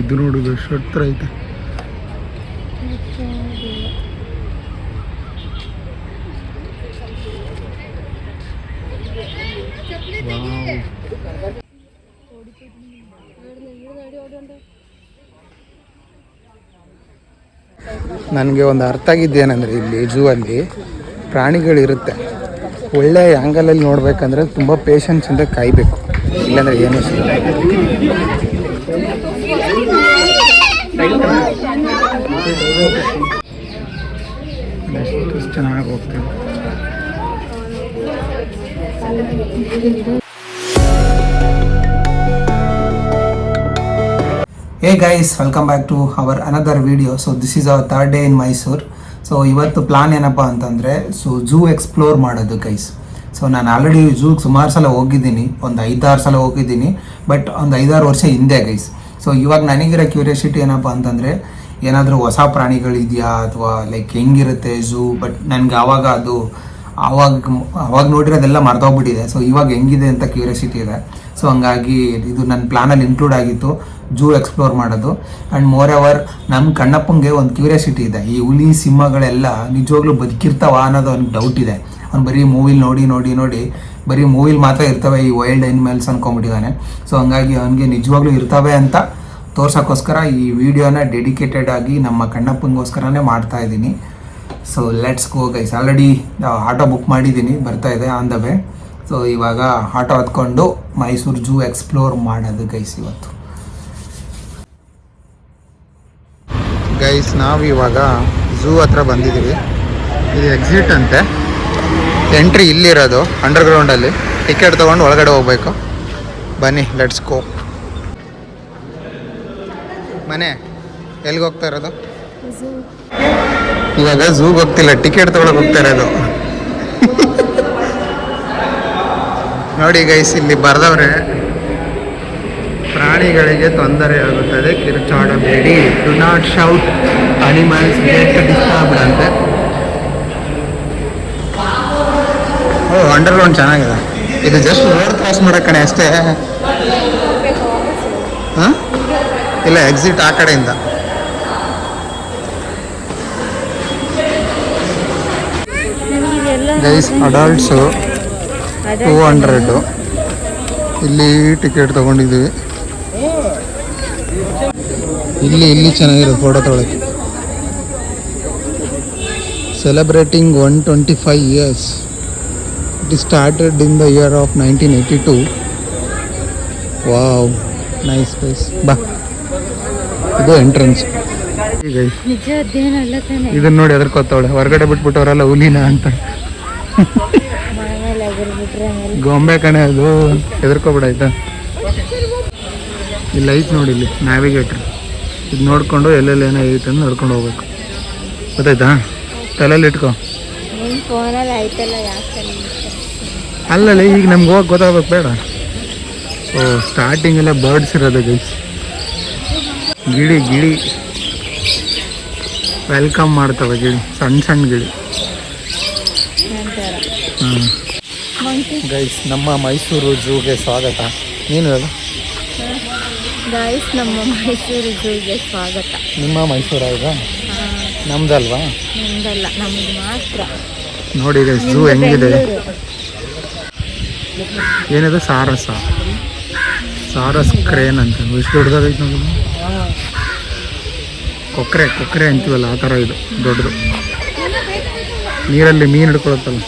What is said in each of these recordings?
ಇದು ನೋಡುದು ಎಷ್ಟು ಹತ್ರ ಐತೆ. ನನಗೆ ಒಂದು ಅರ್ಥ ಆಗಿದ್ದೇನೆಂದರೆ ಇಲ್ಲಿ ಝೂ ಅಲ್ಲಿ ಪ್ರಾಣಿಗಳಿರುತ್ತೆ, ಒಳ್ಳೆ ಆ್ಯಂಗಲಲ್ಲಿ ನೋಡಬೇಕಂದ್ರೆ ತುಂಬ ಪೇಷನ್ಸಿಂದ ಕಾಯಬೇಕು, ಇಲ್ಲಾಂದರೆ ಏನೂ ಸಿಗಲ್ಲ. ಎಷ್ಟು ಚೆನ್ನಾಗಿ ಹೋಗ್ತೀವಿ. Hey guys, welcome back to our another video. So this is our third day in Mysore. So ಇವತ್ತು ಪ್ಲಾನ್ ಏನಪ್ಪ ಅಂತಂದರೆ ಝೂ ಎಕ್ಸ್ಪ್ಲೋರ್ ಮಾಡೋದು ಗೈಸ್. ಸೊ ನಾನು ಆಲ್ರೆಡಿ ಝೂಗೆ ಸುಮಾರು ಸಲ ಹೋಗಿದ್ದೀನಿ, ಒಂದು 5-6 ಸಲ ಹೋಗಿದ್ದೀನಿ, ಬಟ್ ಒಂದು 5-6 ವರ್ಷ ಹಿಂದೆ ಗೈಸ್. ಸೊ ಇವಾಗ ನನಗಿರೋ ಕ್ಯೂರಿಯಾಸಿಟಿ ಏನಪ್ಪ ಅಂತಂದರೆ ಏನಾದರೂ ಹೊಸ ಪ್ರಾಣಿಗಳಿದೆಯಾ ಅಥವಾ ಲೈಕ್ ಹೆಂಗಿರುತ್ತೆ ಝೂ, ಬಟ್ ನನಗೆ ಅವಾಗ ನೋಡಿರೋದೆಲ್ಲ ಮರ್ತೋಗ್ಬಿಟ್ಟಿದೆ. ಸೊ ಇವಾಗ ಹೆಂಗಿದೆ ಅಂತ ಕ್ಯೂರಿಯಾಸಿಟಿ ಇದೆ. ಸೊ ಹಂಗಾಗಿ ಇದು ನನ್ನ ಪ್ಲಾನಲ್ಲಿ ಇನ್ಕ್ಲೂಡ್ ಆಗಿತ್ತು ಝೂ ಎಕ್ಸ್ಪ್ಲೋರ್ ಮಾಡೋದು. ಆ್ಯಂಡ್ ಮೋರ್ ಓವರ್ ನಮ್ಮ ಕಣ್ಣಪ್ಪಂಗೆ ಒಂದು ಕ್ಯೂರಿಯಾಸಿಟಿ ಇದೆ, ಈ ಹುಲಿ ಸಿಂಹಗಳೆಲ್ಲ ನಿಜವಾಗ್ಲೂ ಬದುಕಿರ್ತಾವ ಅನ್ನೋದು ಅವ್ನಿಗೆ ಡೌಟ್ ಇದೆ. ಅವ್ನು ಬರೀ ಮೂವಿಲಿ ನೋಡಿ ಬರೀ ಮೂವಿಲಿ ಮಾತ್ರ ಇರ್ತವೆ ಈ ವೈಲ್ಡ್ ಅನಿಮಲ್ಸ್ ಅಂದ್ಕೊಂಬಿಟ್ಟಿದ್ದಾನೆ. ಸೊ ಹಂಗಾಗಿ ಅವನಿಗೆ ನಿಜವಾಗ್ಲೂ ಇರ್ತವೆ ಅಂತ ತೋರ್ಸೋಕ್ಕೋಸ್ಕರ ಈ ವಿಡಿಯೋನ ಡೆಡಿಕೇಟೆಡ್ ಆಗಿ ನಮ್ಮ ಕಣ್ಣಪ್ಪಂಗೋಸ್ಕರನೇ ಮಾಡ್ತಾ ಇದ್ದೀನಿ. So let's go guys. Already auto book ಮಾಡಿದ್ದೀನಿ, ಬರ್ತಾ ಇದೆ ಆನ್ ದ ವೇ. ಸೊ ಇವಾಗ ಆಟೋ ಹತ್ಕೊಂಡು ಮೈಸೂರು ಝೂ ಎಕ್ಸ್ಪ್ಲೋರ್ ಮಾಡೋದು ಗೈಸ್ ಇವತ್ತು. ಗೈಸ್ ನಾವು ಇವಾಗ ಝೂ ಹತ್ರ ಬಂದಿದ್ದೀವಿ. ಇದು ಎಕ್ಸಿಟ್ ಅಂತೆ, ಎಂಟ್ರಿ ಇಲ್ಲಿರೋದು ಅಂಡರ್ಗ್ರೌಂಡಲ್ಲಿ. ಟಿಕೆಟ್ ತೊಗೊಂಡು ಒಳಗಡೆ ಹೋಗ್ಬೇಕು. ಬನ್ನಿ ಲೆಟ್ಸ್ ಗೋ. ಮನೆ ಎಲ್ಲಿಗೆ ಹೋಗ್ತಾ ಇರೋದು? ಇವಾಗ ಝೂಗೆ ಹೋಗ್ತಿಲ್ಲ, ಟಿಕೆಟ್ ತೊಗೊಳಕ್ಕೆ ಹೋಗ್ತಾ ಇರೋದು. ನೋಡಿ ಗೈಸ್, ಇಲ್ಲಿ ಬರ್ದವ್ರೆ ಪ್ರಾಣಿಗಳಿಗೆ ತೊಂದರೆ ಆಗುತ್ತದೆ, ಕಿರುಚಾಡಬೇಡಿ, do not shout, animals get disturbed ಅಂತೆ. ಓ ಅಂಡರ್ಗ್ರೌಂಡ್ ಚೆನ್ನಾಗಿದೆ. ಇದು ಜಸ್ಟ್ ರೋಡ್ ಕ್ರಾಸ್ ಮಾಡೋ ಕಣೆ ಅಷ್ಟೇ. ಹಾಂ ಇಲ್ಲ, ಎಕ್ಸಿಟ್ ಆ ಕಡೆಯಿಂದ. ಗೈಸ್ ಅಡಲ್ಟ್ಸು 200 ಇಲ್ಲಿ ಟಿಕೆಟ್ ತೊಗೊಂಡಿದ್ದೀವಿ. ಇಲ್ಲಿ ಚೆನ್ನಾಗಿರೋದು ಫೋಟೋ ತೊಗೊಳಕ್ಕೆ. Celebrating 125 years. It started in the year of 1982. Wow, nice place. ಬಾ, ಇದು ಎಂಟ್ರೆನ್ಸ್. ಇದನ್ನ ನೋಡಿ ಎದ್ರಕೋತಾವಳೆ, ಹೊರಗಡೆ ಬಿಟ್ಬಿಟ್ಟವರೆಲ್ಲ ಹುಲಿನ ಅಂತ. ಗೊಂಬೆ ಕಣೆ ಅದು, ಎದ್ರಕೋಬಿಡ ಆಯ್ತಾ. ಇಲ್ಲಿ ಐತೆ ನೋಡಿ, ಇಲ್ಲಿ ನ್ಯಾವಿಗೇಟ್ರ್. ಇದು ನೋಡ್ಕೊಂಡು ಎಲ್ಲೆಲ್ಲಿ ಏನೋ ಐತೆ ಅಂತ ನೋಡ್ಕೊಂಡು ಹೋಗ್ಬೇಕು, ಗೊತ್ತಾಯ್ತಾ? ತಲೆಯಲ್ಲಿ ಇಟ್ಕೊ. ಅಲ್ಲಲ್ಲ, ಈಗ ನಮ್ಗೆ ಹೋಗಿ ಗೊತ್ತಾಗ್ಬೇಕು ಬೇಡ. ಸೊ ಸ್ಟಾರ್ಟಿಂಗ್ ಎಲ್ಲ ಬರ್ಡ್ಸ್ ಇರೋದು ಗೈಸ್. ಗಿಳಿ ವೆಲ್ಕಮ್ ಮಾಡ್ತವೆ, ಸಣ್ಣ ಗಿಳಿ. ಹಾಂ ಗೈಸ್, ನಮ್ಮ ಮೈಸೂರು ಝೂಗೆ ಸ್ವಾಗತ. ನೀನು ಹೇಳು. ಗೈಸ್, ನಮ್ಮ ಮೈಸೂರು ಝೂಗೆ ಸ್ವಾಗತ. ನಿಮ್ಮ ಮೈಸೂರು ಆಯ್ತಾ? ನಮ್ದಲ್ವಾ? ನಮ್ದಲ್ಲ, ನಮ್ದು ಮಾತ್ರ. ನೋಡಿ ಗೈಸ್, ಝೂ ಹೆಂಗಿದೆ. ಏನಿದೆ? ಸಾರಸ್ ಕ್ರೇನ್ ಅಂತ, ಎಷ್ಟು ದೊಡ್ಡದಾಗೈತೆ ನೋಡಿ. ಕೊಕ್ಕರೆ ಅಂತೀವಲ್ಲ ಆ ಥರ ಇದು ದೊಡ್ಡದು. ನೀರಲ್ಲಿ ಮೀನು ಹಿಡ್ಕೊಳತ್ತಲ್ಲ.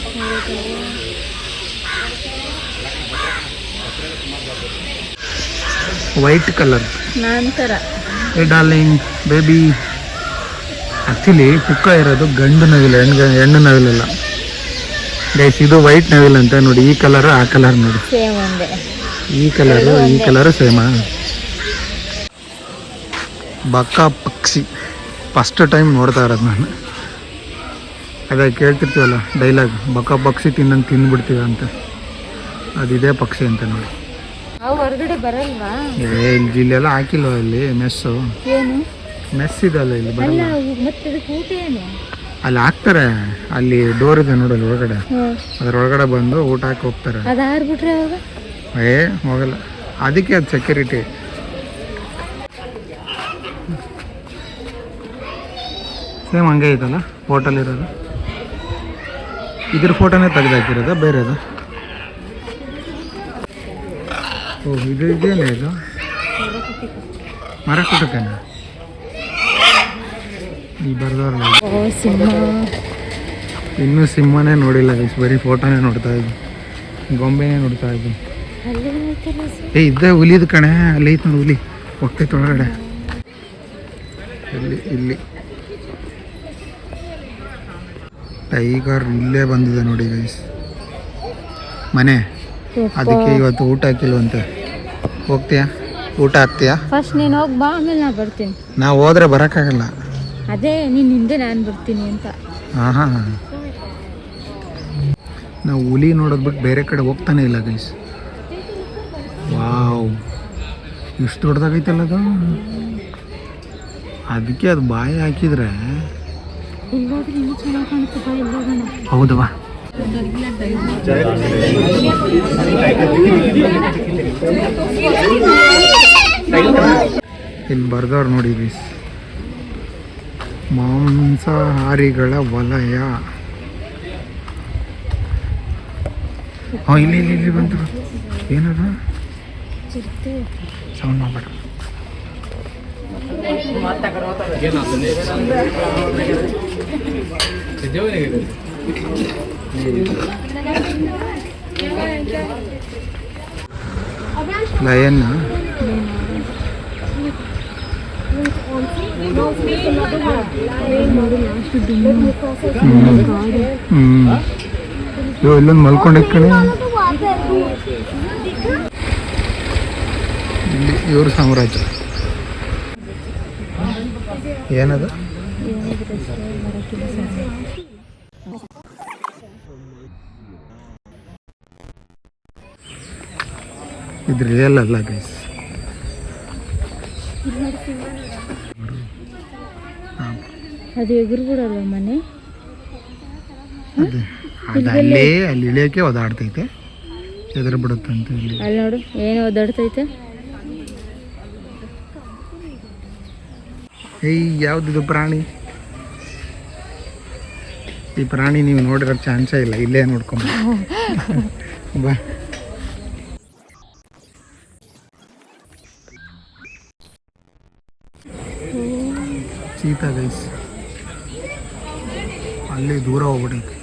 White colour darling baby. Actually ಪುಕ್ಕ ಇರೋದು ಗಂಡು ನವಿಲು, ಹೆಣ್ಣು ನವಿಲಲ್ಲ ಗೈಸ್. ಇದು ವೈಟ್ ನವಿಲ್ ಅಂತ ನೋಡಿ. ಈ ಕಲರ್ ಆ ಕಲರ್ ನೋಡಿ, ಈ ಕಲರು ಸೇಮಾ. ಬಕ್ಕ ಪಕ್ಷಿ ಫಸ್ಟ್ ಟೈಮ್ ನೋಡ್ತಾ ಇರೋದು ನಾನು. ಅದೇ ಕೇಳ್ತಿರ್ತೀವಲ್ಲ ಡೈಲಾಗ್, ಬಕ್ಕ ಪಕ್ಷಿ ತಿಂದ್ಬಿಡ್ತೀವಿ ಅಂತ. ಅದಿದೆ ಪಕ್ಷಿ ಅಂತ ನೋಡಿ. ಹೊರಗಡೆ ಬರಲ್ವಾ? ಇಲ್ಲೆಲ್ಲ ಹಾಕಿಲ್ವ ಇಲ್ಲಿ ಮೆಸ್ಸು? ಮೆಸ್ ಇದಲ್ಲ ಇಲ್ಲಿ, ಬರಲ್ಲ. ಅಲ್ಲಿ ಹಾಕ್ತಾರೆ, ಅಲ್ಲಿ ಡೋರ್ ಇದೆ ನೋಡಲ್ಲ ಒಳಗಡೆ, ಅದ್ರೊಳಗಡೆ ಬಂದು ಊಟ ಹಾಕಿ ಹೋಗ್ತಾರೆ. ಹೋಗಲ್ಲ, ಅದಕ್ಕೆ ಅದು ಸೆಕ್ಯೂರಿಟಿ. ಸೇಮ್ ಹಂಗೆ ಐತಲ್ಲ ಫೋಟೋಲಿ ಇರೋದು. ಇದ್ರ ಫೋಟೋನೇ ತೆಗೆದಾಕಿರೋದ ಬೇರೆದು? ಓಹ್ ಇದು ಇದೇನೇ ಇದು ಮರ ಕುಟಕನ ಈ ಬರ್ದವ್ರಲ್ಲ. ಇನ್ನೂ ಸಿಂಹನೇ ನೋಡಿಲ್ಲ ಗೈಸ್, ಬರೀ ಫೋಟೋನೇ ನೋಡ್ತಾ ಇದ್ವಿ, ಗೊಂಬೆನೇ ನೋಡ್ತಾ ಇದ್ವಿ. ಇದ್ದೇ ಹುಲಿದು ಕಣೆ, ಅಲ್ಲಿ ಐತೆ ನೋಡಿ ಹುಲಿ ಹೋಗ್ತೈತೆ ಒಳಗಡೆ. ಇಲ್ಲಿ ಟೈಗರ್ ಇಲ್ಲೇ ಬಂದಿದೆ ನೋಡಿ ಗೈಸ್ ಮನೆ. ಅದಕ್ಕೆ ಇವತ್ತು ಊಟ ಹಾಕಿಲ್ವಂತೆ. ಹೋಗ್ತೀಯಾ? ಊಟ ಹಾಕ್ತೀಯಾ? ಫಸ್ಟ್ ನೀನು ಹೋಗಿ ಬಾ, ಆಮೇಲೆ ನಾ ಬರ್ತೀನಿ. ನಾವು ಹೋದ್ರೆ ಬರೋಕ್ಕಾಗಲ್ಲ. ಅದೇ ನೀನು ಹಿಂದೆ ನಾನು ಬರ್ತೀನಿ ಅಂತ. ಹಾಂ ನಾವು ಹುಲಿ ನೋಡೋದು ಬಿಟ್ಟು ಬೇರೆ ಕಡೆ ಹೋಗ್ತಾನೆ ಇಲ್ಲ ಗೈಸ್. ವಾವ್ ಎಷ್ಟು ದೊಡ್ಡದಾಗೈತಲ್ಲ ಅದು. ಅದಕ್ಕೆ ಅದು ಬಾಯಿ ಹಾಕಿದ್ರೆ ಹೌದವಾ. ಇಲ್ಲಿ ಬರ್ದವ್ರು ನೋಡಿ ಗೈಸ್, ಮಾಂಸಾಹಾರಿಗಳ ವಲಯ. ಇಲ್ಲಿ ಬಂದರು. ಏನದ ಸೌಂಡ್ ಮಾಡಬೇಡ. ಲಯನ್ ಇಲ್ಲೊಂದು ಮಲ್ಕೊಂಡೆ ಕಣೆ. ಇಲ್ಲಿ ಇವ್ರ ಸಾಮ್ರಾಜ್ಯ. ಏನದು? ಇದು ರಿಯಲ್ ಅಲ್ಲ ಗೈಸ್. ಅದು ಎಗುರು ಬಿಡಲ್ವ ಮನೆ? ಅದು ಅಲ್ಲಿ ಇಳಿಯೋಕೆ ಓದಾಡ್ತೈತೆ, ಎದುರು ಬಿಡುತ್ತಂತೆ. ಅಲ್ಲಿ ನೋಡು ಏನು ಓದಾಡ್ತೈತೆ. ಏಯ್ ಯಾವ್ದಿದು ಪ್ರಾಣಿ? ಈ ಪ್ರಾಣಿ ನೀವು ನೋಡಿರೋ ಚಾನ್ಸೇ ಇಲ್ಲ, ಇಲ್ಲೇ ನೋಡ್ಕೊಂಬ ಬಾ. ಚೀತಾ ಗೈಸ್ ಅಲ್ಲಿ ದೂರ ಹೋಗ್ಬಿಟ್ಟೈತೆ.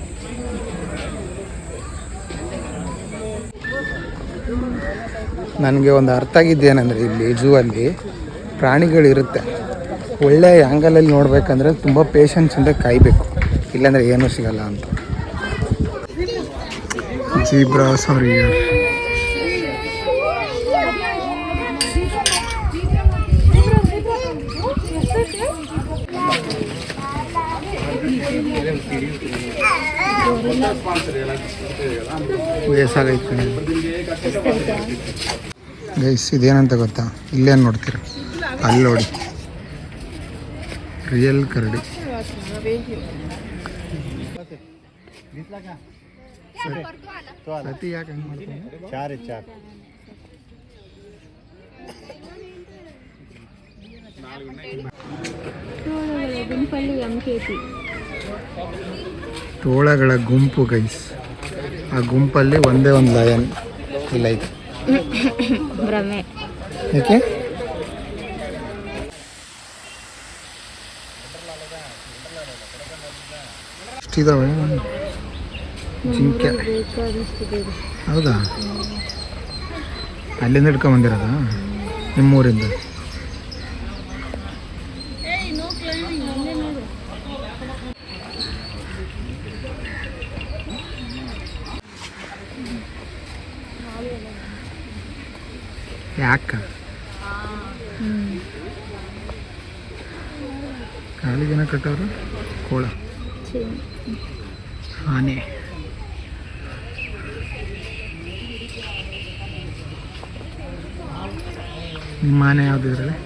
ನನಗೆ ಒಂದು ಅರ್ಥ ಆಗಿದ್ದೇನೆಂದರೆ, ಇಲ್ಲಿ ಝೂ ಅಲ್ಲಿ ಪ್ರಾಣಿಗಳಿರುತ್ತೆ, ಒಳ್ಳೆ ಆ್ಯಂಗಲಲ್ಲಿ ನೋಡ್ಬೇಕಂದ್ರೆ ತುಂಬ ಪೇಷನ್ಸಿಂದ ಕಾಯಬೇಕು, ಇಲ್ಲಾಂದರೆ ಏನೂ ಸಿಗಲ್ಲ ಅಂತ. ಜೀಬ್ರಾ ಸಾರಿ ವಯಸ್ಸಾಗೈತೆ ಗೈಸ್. ಇದೇನಂತ ಗೊತ್ತಾ? ಇಲ್ಲೇನು ನೋಡ್ತೀರ? ಅಲ್ಲಿ ನೋಡಿ, ರಿಯಲ್ ಕರಡಿ. ಸತಿ ಯಾಕೆ ಹಂಗೆ ಮಾಡ್ತಾನೆ? ತೋಳಗಳ ಗುಂಪು ಗೈಸ್. ಆ ಗುಂಪಲ್ಲಿ ಒಂದೇ ಒಂದು ಲಯನ್ ಇಲ್ಲ ಐತೆ. ಭ್ರಮೆ. ಯಾಕೆ? ಇಷ್ಟಿದಾವೆ ಜಿಂಕೆ. ಹೌದಾ? ಅಲ್ಲಿಂದ ಹಿಡ್ಕೊಂಬಂದಿರೋದ ನಿಮ್ಮೂರಿಂದ? ಯಾಕ ಕಾಲಿಗೇನ ಕಟ್ಟವ್ರು? ಕೋಳ, ಆನೆ. ನಿಮ್ಮ ಆನೆ ಯಾವುದಿದ್ರಲ್ಲಿ?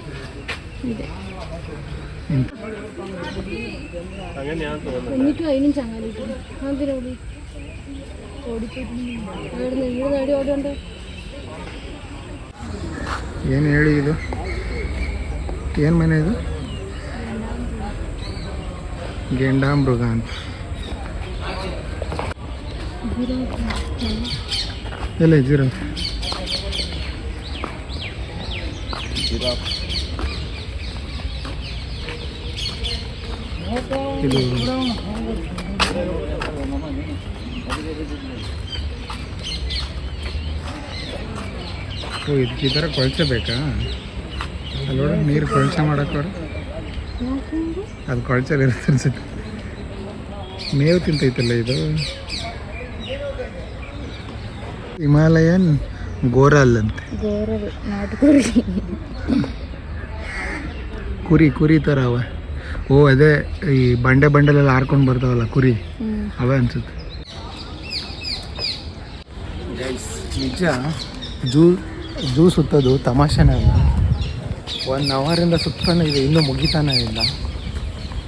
ಏನು ಹೇಳಿ ಇದು? ಏನು ಮನೆ ಇದು? ಗೆಂಡಾಮೃಗ ಅಂತ. ಎಲ್ಲ ಜಿರಾಫ್. ಇದು ಇದಕ್ಕೆ ಈ ಥರ ಕೊಳಚೆ ಬೇಕಾ? ಅಲ್ಲೋಡ ನೀರು ಕೊಳಚೆ ಮಾಡಕ್ಕವ್ರು ಅದು ಕೊಳಚೆಲಿ ಇರುತ್ತೆ ಅನ್ಸುತ್ತೆ. ಮೇವು ತಿಂತೈತಲ್ಲ ಇದು. ಹಿಮಾಲಯನ್ ಗೋರಲ್ ಅಂತೆ. ಕುರಿ ಥರ ಅವ. ಓ ಅದೇ ಈ ಬಂಡೆಲೆಲ್ಲ ಹಾರ್ಕೊಂಡು ಬರ್ತಾವಲ್ಲ ಕುರಿ, ಅವೇ ಅನ್ಸುತ್ತೆ. ಗೈಸ್ ನಿಜ ಜೂ ಸುತ್ತೋದು ತಮಾಷೆನೇ ಅಲ್ಲ. 1 ಅವರಿಂದ ಸುತ್ತಾನೆ ಇದೆ, ಇನ್ನೂ ಮುಗಿತಾನೆ ಇಲ್ಲ.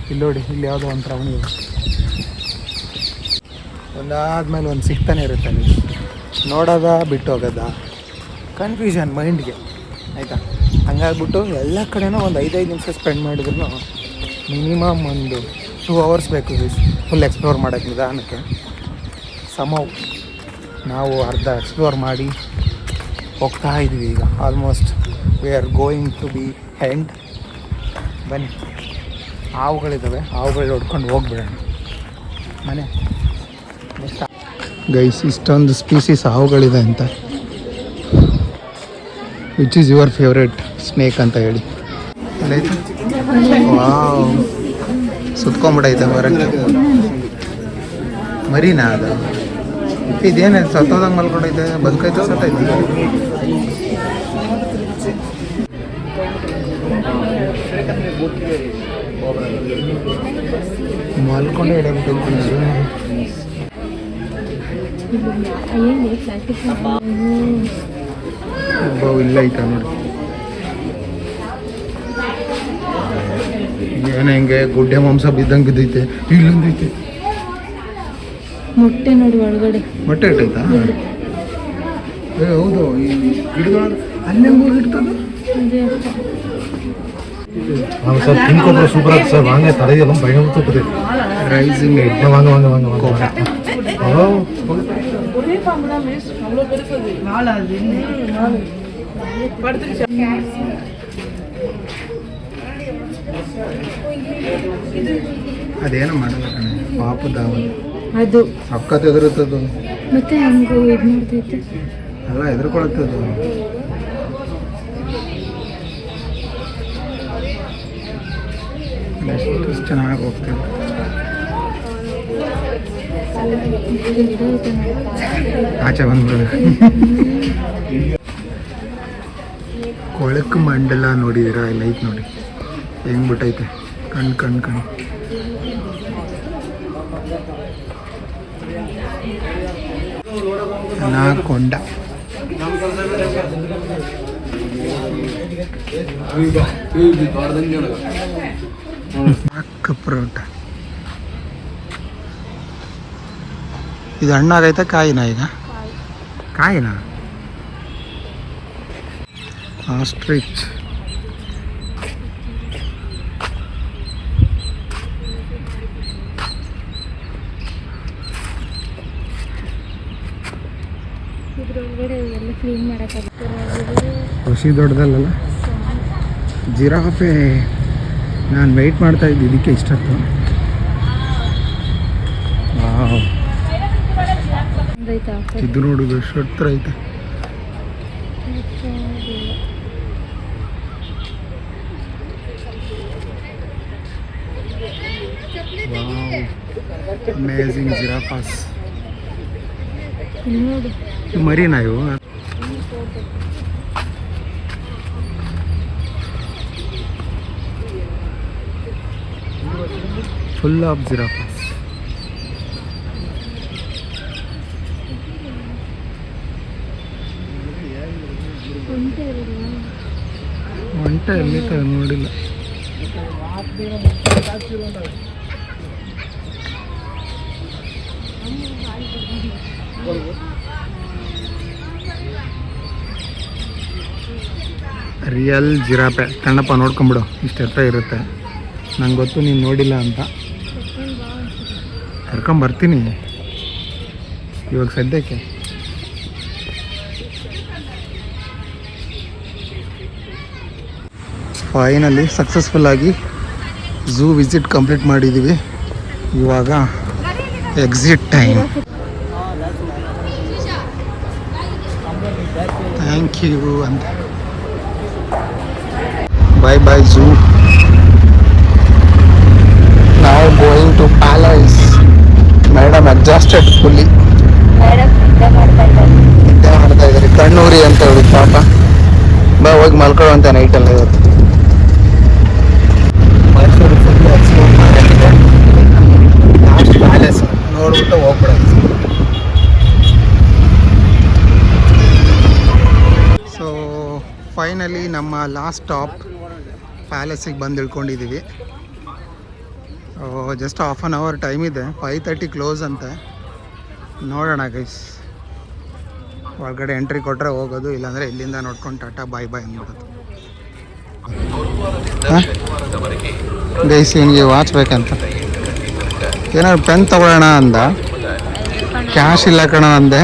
ಇಲ್ಲಿ ನೋಡಿ, ಇಲ್ಲಿ ಯಾವುದೋ ಒಂದು ರವಣಿ ಇದೆ, ಒಂದಾದ್ಮೇಲೆ ಒಂದು ಸಿಗ್ತಾನೆ ಇರುತ್ತೆ. ಅಲ್ಲಿ ನೋಡೋದ ಬಿಟ್ಟು ಹೋಗೋದ ಕನ್ಫ್ಯೂಷನ್ ಮೈಂಡ್ಗೆ, ಆಯಿತಾ? ಹಂಗಾಗ್ಬಿಟ್ಟು ಎಲ್ಲ ಕಡೆನೂ ಒಂದು 5 ನಿಮಿಷ ಸ್ಪೆಂಡ್ ಮಾಡಿದ್ರು ಮಿನಿಮಮ್ ಒಂದು 2 ಅವರ್ಸ್ ಬೇಕು ಫುಲ್ ಎಕ್ಸ್ಪ್ಲೋರ್ ಮಾಡೋಕ್ಕೆ. ನಿಧಾನಕ್ಕೆ ಸಮವ್ ನಾವು ಅರ್ಧ ಎಕ್ಸ್ಪ್ಲೋರ್ ಮಾಡಿ ಹೋಗ್ತಾ ಇದ್ವಿ. ಈಗ almost we are going to be end. ಬನ್ನಿ, ಹಾವುಗಳಿದ್ದಾವೆ, ಹಾವುಗಳು ಹೊಡ್ಕೊಂಡು ಹೋಗ್ಬಿಡೋಣ ಮನೆ. ಗೈಸ್ ಇಷ್ಟೊಂದು ಸ್ಪೀಸೀಸ್ ಹಾವುಗಳಿದೆ ಅಂತ. Which is your favourite snake ಅಂತ ಹೇಳಿ. ವಾವ್, ಸುತ್ಕೊಂಡ್ಬಿಡೈತೆ ಹೊರಗೆ. ಮರಿನಾ ಅದು? ಇದೇನು ಸತ್ತೋದಂಗೆ ಮಲ್ಕೊಂಡೈತೆ, ಬದುಕೈತೆ ಸತ್ತೈತೆ? ಮಲ್ಕೊಂಡೆ ಹಿಡಿದ್ಬಿಟ್ಟು ಇಲ್ಲ ಐತ ನೋಡಿ. ಏನ ಹಿಂಗೆ ಗುಡ್ಡೆ ಮಾಂಸ ಬಿದ್ದಂಗೆ ಬಿದ್ದೈತೆ. ಇಲ್ಲೊಂದೈತೆ ಮೊಟ್ಟೆ ನೋಡಿ ಒಳಗಡೆ. ಮೊಟ್ಟೆ ಇಟ್ಟೈತಾ? ಹೌದು, ಈ ಗಿಡಗಳ ಅಲ್ಲೇ ಹೋಗಿ ಇಡ್ತದ. ಸರ್ ತಿನ್ಕೊಂಡ್ರೆ ಸೂಪರ್ ಆಗಿ ಸರ್. ವಾಂಗ ತಡೆಯಲ್ಲ ಭಯಂಕರ ಸೂಪರ್ ಇದೆ. ರೈಸಿಂಗ್ ವಾಂಗ ವಾಂಗ ವಾಂಗ ವಾಂಗ ಅದೇನು ಮಾಡಲ್ಲ ಕಣೆ, ಪಾಪದ ಅದು ಸಕ್ಕತ್ ಎದುರುತ್ತದು. ಮತ್ತೆ ಹಂಗೆ ಇದು ಮಾಡ್ತೈತೆ ಎಲ್ಲ ಎದುರ್ಕೊಳತ್ತದು. ಎಷ್ಟು ಚೆನ್ನಾಗಿ ಹೋಗ್ತದೆ. ಆಚೆ ಬಂದ್ಬಿಡು. ಕೊಳಕು ಮಂಡಲ ನೋಡಿದಿರಾ? ಇಲ್ಲ ಐತೆ ನೋಡಿ, ಹೆಂಗ್ ಬಿಟ್ಟೈತೆ ಕಣ್. ಅನಾಕೊಂಡ. ಅಕ್ಕ ಪರೋಟ. ಇದು ಹಣ್ಣಾಗೈತೆ ಕಾಯಿನ? ಈಗ ಕಾಯಿನ ಆಸ್ಟ್ರಿಚ್. ಖುಷಿ ದೊಡ್ಡದಲ್ಲ. ಜಿರಾಫೆ. ನಾನು ವೆಯ್ಟ್ ಮಾಡ್ತಾ ಇದ್ದೆ ಇದಕ್ಕೆ ಇಷ್ಟೊತ್ತು. ಇದು ನೋಡುದು ಎಷ್ಟು ಹತ್ರ ಐತೆ. Amazing giraffes. ಮರಿನಾ ಇವು? Full of giraffes. ಒಂಟೆ ಎಲ್ಲಿ ನೋಡಿಲ್ಲ. ರಿಯಲ್ ಜಿರಾಫೆ ಕಣ್ಣಪ್ಪ, ನೋಡ್ಕೊಂಬಿಡು, ಇಷ್ಟು ಎತ್ತ ಇರುತ್ತೆ. ನಂಗೆ ಗೊತ್ತು ನೀನು ನೋಡಿಲ್ಲ ಅಂತ. ಕರ್ಕೊಂಬರ್ತೀನಿ ಇವಾಗ ಸದ್ಯಕ್ಕೆ. ಫೈನಲಿ ಸಕ್ಸಸ್ಫುಲ್ ಆಗಿ ಝೂ ವಿಸಿಟ್ ಕಂಪ್ಲೀಟ್ ಮಾಡಿದ್ದೀವಿ. ಇವಾಗ ಎಕ್ಸಿಟ್ ಟೈಮ್. ಥ್ಯಾಂಕ್ ಯು ಅಂತ ಬಾಯ್ ಬಾಯ್ ಝೂ. ನಾವು going to palace. Madam adjusted fully ನಿದ್ದೆ ಮಾಡ್ತಾ ಇದ್ದಾರೆ. ಕಣ್ಣೂರಿ ಅಂತ ಹೇಳಿ ಪಾಪ. ಬಾ ಹೋಗಿ ಮಲ್ಕೊಳ್ಳುವಂತ ನೈಟಲ್ಲ ಇವತ್ತು. ಮೈಸೂರು ಫುಲ್ ಎಕ್ಸ್ಪ್ಲೋರ್ ಮಾಡಿದೆ. ಲಾಸ್ಟ್ ಪ್ಯಾಲೇಸ್ ನೋಡ್ಬಿಟ್ಟು ಹೋಗ್ಬಿಡೋದು. ಸೊ ಫೈನಲಿ ನಮ್ಮ ಲಾಸ್ಟ್ ಸ್ಟಾಪ್ ಪ್ಯಾಲೇಸಿಗೆ ಬಂದು ಇಳ್ಕೊಂಡಿದ್ದೀವಿ. Just half an hour time ಇದೆ. 5:30 ಕ್ಲೋಸ್ ಅಂತೆ. ನೋಡೋಣ ಗೈಸ್. ಒಳಗಡೆ ಎಂಟ್ರಿ ಕೊಟ್ಟರೆ ಹೋಗೋದು, ಇಲ್ಲಾಂದರೆ ಇಲ್ಲಿಂದ ನೋಡ್ಕೊಂಡು ಟಾಟಾ ಬಾಯ್ ಬಾಯ್ ಅಂದ್ಬಿಡೋದು. ಗೈಸ್ ಇವನಿಗೆ ವಾಚ್ ಬೇಕಂತ ಏನಾದ್ರು ಪೆನ್ ತೊಗೊಳ್ಳೋಣ ಅಂದ. ಕ್ಯಾಶ್ ಇಲ್ಲ ಕಣ ಅಂದೆ.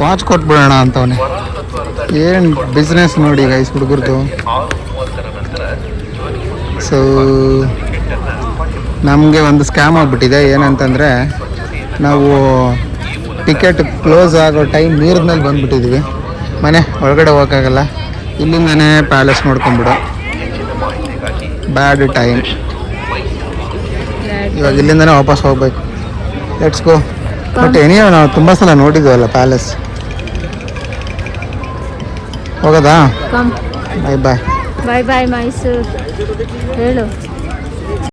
ವಾಚ್ ಕೊಟ್ಬಿಡೋಣ ಅಂತವನೇ. ಏನು ಬಿಸ್ನೆಸ್ ನೋಡಿ ಗೈಸ್ ಹುಡುಗರ್ದು. ಸೊ ನಮಗೆ ಒಂದು ಸ್ಕ್ಯಾಮ್ ಆಗಿಬಿಟ್ಟಿದೆ. ಏನಂತಂದರೆ ನಾವು ಟಿಕೆಟ್ ಕ್ಲೋಸ್ ಆಗೋ ಟೈಮ್ ಮೀರಿದ್ಮೇಲೆ ಬಂದುಬಿಟ್ಟಿದ್ವಿ. ಮನೆ ಒಳಗಡೆ ಹೋಗೋಕ್ಕಾಗಲ್ಲ. ಇಲ್ಲಿಂದನೇ ಪ್ಯಾಲೇಸ್ ನೋಡ್ಕೊಂಬಿಡು. Bad time. ಇವಾಗ ಇಲ್ಲಿಂದನೇ ವಾಪಸ್ ಹೋಗ್ಬೇಕು. Let's go. ಬಟ್ ಏನಿಯೋ ನಾವು ತುಂಬ ಸಲ ನೋಡಿದ್ವಲ್ಲ ಪ್ಯಾಲೇಸ್. ಹೋಗೋದಾ? ಬಾಯ್ ಬಾಯ್. ಬಾಯ್ ಬಾಯ್ ಮೈಸೂರು ಹೇಳು.